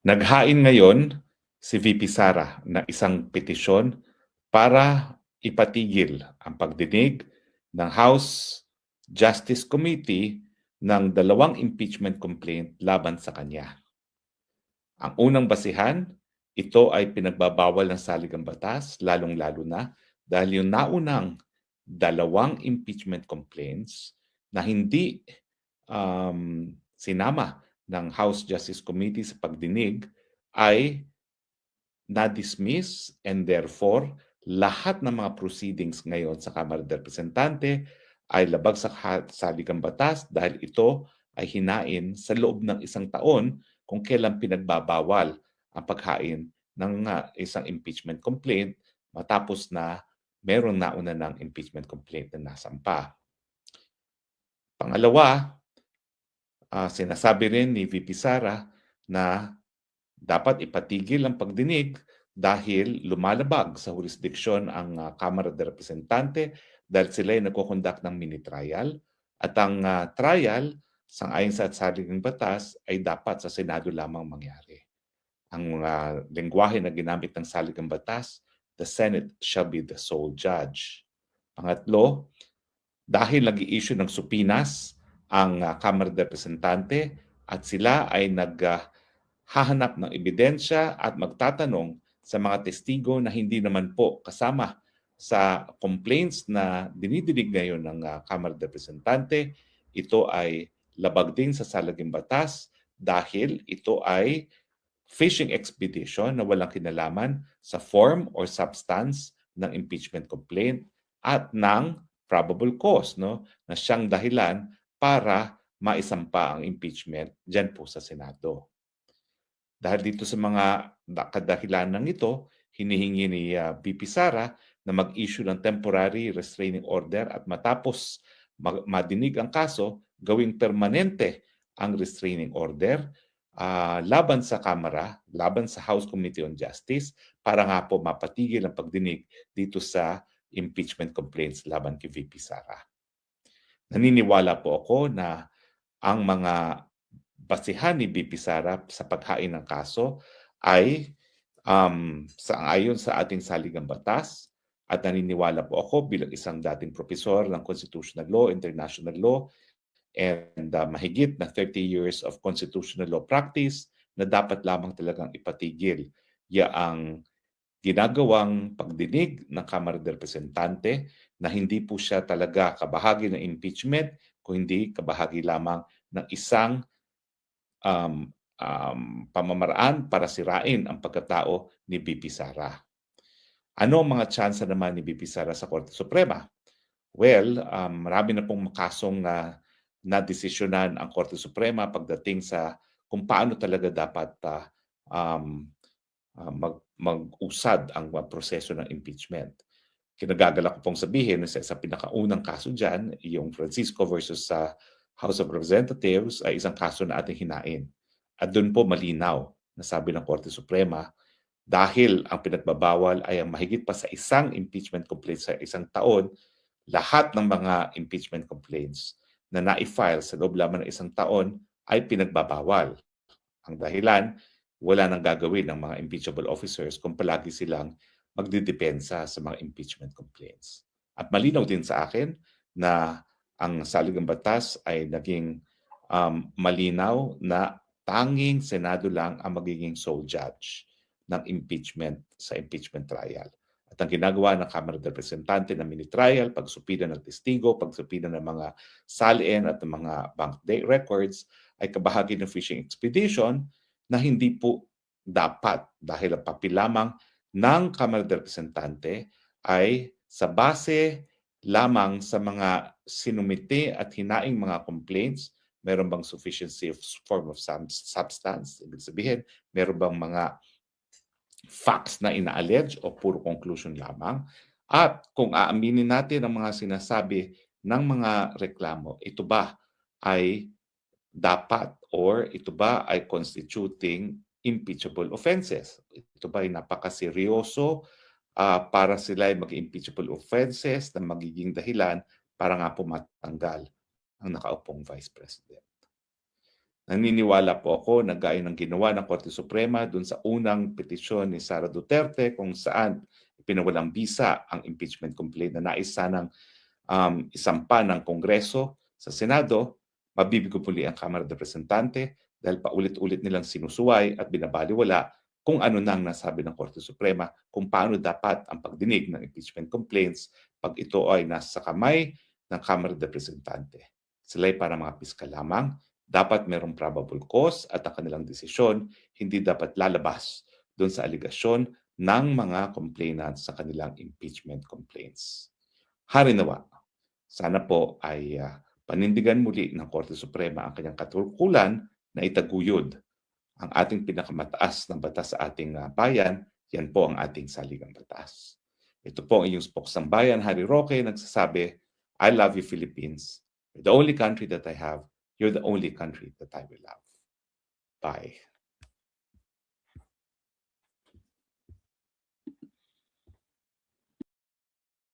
Naghain ngayon si VP Sara ng isang petisyon para ipatigil ang pagdinig ng House Justice Committee ng 2 impeachment complaint laban sa kanya. Ang unang basihan, ito ay pinagbabawal ng saligang batas, lalong-lalo na dahil yung naunang 2 impeachment complaints na hindi sinama ng House Justice Committee sa pagdinig ay na-dismiss, and therefore lahat ng mga proceedings ngayon sa Kamara de Representante ay labag sa saligang batas dahil ito ay hinain sa loob ng 1 taon kung kailan pinagbabawal ang paghain ng isang impeachment complaint matapos na meron nauna ng impeachment complaint na nasampa. Pangalawa, sinasabi rin ni VP Sara na dapat ipatigil ang pagdinig dahil lumalabag sa jurisdiksyon ang Kamara de Representante dahil sila ay nagko-conduct ng mini trial at ang trial sang-ayon sa saligang batas ay dapat sa Senado lamang mangyari. Ang lengguwahe na ginamit ng saligang batas, the Senate shall be the sole judge. Pangatlo, dahil nag-i-issue ng supinas ang Kamara de Representante at sila ay hahanap ng ebidensya at magtatanong sa mga testigo na hindi naman po kasama sa complaints na dinidinig ngayon ng Kamara de Representante, ito ay labag din sa salaging batas dahil ito ay fishing expedition na walang kinalaman sa form or substance ng impeachment complaint at ng probable cause na siyang dahilan para maisampa ang impeachment dyan po sa Senado. Dahil dito sa mga kadahilanan ito, hinihingi ni VP Sara na mag-issue ng temporary restraining order at matapos madinig ang kaso, gawing permanente ang restraining order laban sa Kamara, laban sa House Committee on Justice para nga po mapatigil ang pagdinig dito sa impeachment complaints laban kay VP Sara. Naniniwala po ako na ang mga basihan ni VP Sara sa paghain ng kaso ay ayon sa ating saligang batas at naniniwala po ako bilang isang dating profesor ng constitutional law, international law, and mahigit na 30 years of constitutional law practice na dapat lamang talagang ipatigil ang ginagawang pagdinig ng Kamara de Representante na hindi po siya talaga kabahagi ng impeachment, kundi kabahagi lamang ng isang pamamaraan para sirain ang pagkatao ni VP Sara. Ano ang mga tsansa naman ni VP Sara sa Korte Suprema? Well, marami na pong kasong na-desisyonan ang Korte Suprema pagdating sa kung paano talaga dapat mag-usad ang proseso ng impeachment. Kinagagalak ko pong sabihin na sa pinakaunang kaso dyan, yung Francisco versus sa House of Representatives ay isang kaso na ating hinain. At doon po malinaw na sabi ng Korte Suprema, dahil ang pinagbabawal ay ang mahigit pa sa isang impeachment complaint sa 1 taon, lahat ng mga impeachment complaints na na-file sa loob lamang ng 1 taon ay pinagbabawal. Ang dahilan, wala nang gagawin ng mga impeachable officers kung palagi silang magdidepensa sa mga impeachment complaints. At malinaw din sa akin na ang saligang batas ay naging malinaw na tanging Senado lang ang magiging sole judge ng impeachment sa impeachment trial. At ang ginagawa ng Kamara de Representante na mini trial, pagsupida ng testigo, pagsupida ng mga salin at ng mga bank records ay kabahagi ng fishing expedition na hindi po dapat dahil ang papel lamang ng Kamara de Representante ay sa base lamang sa mga sinumite at hinaing mga complaints, meron bang sufficiency of form of substance, ibig sabihin, meron bang mga facts na ina-allege o puro conclusion lamang. At kung aaminin natin ang mga sinasabi ng mga reklamo, ito ba ay dapat or ito ba ay constituting impeachable offenses? Ito ba ay napakaseryoso para sila ay mag-impeachable offenses na magiging dahilan para nga po matanggal ang nakaupong Vice President? Naniniwala po ako na gaya ng ginawa ng Korte Suprema dun sa unang petisyon ni Sara Duterte kung saan pinawalang bisa ang impeachment complaint na nais sanang isampa ng Kongreso sa Senado, mabibigo muli ang Kamara de Representante dahil paulit-ulit nilang sinusuway at binabaliwala kung ano nang nasabi ng Korte Suprema kung paano dapat ang pagdinig ng impeachment complaints pag ito ay nasa kamay ng Kamara de Representante. Sila ay para mga piskal lamang, dapat merong probable cause at ang kanilang desisyon hindi dapat lalabas doon sa aligasyon ng mga complainants sa kanilang impeachment complaints. Harinawa, sana po ay panindigan muli ng Korte Suprema ang kanyang katungkulan na itaguyod ang ating pinakamataas na batas sa ating bayan, yan po ang ating saligang batas. Ito po ang inyong spokesang Harry Roque, nagsasabi, I love you Philippines. You're the only country that I have. You're the only country that I will love. Bye.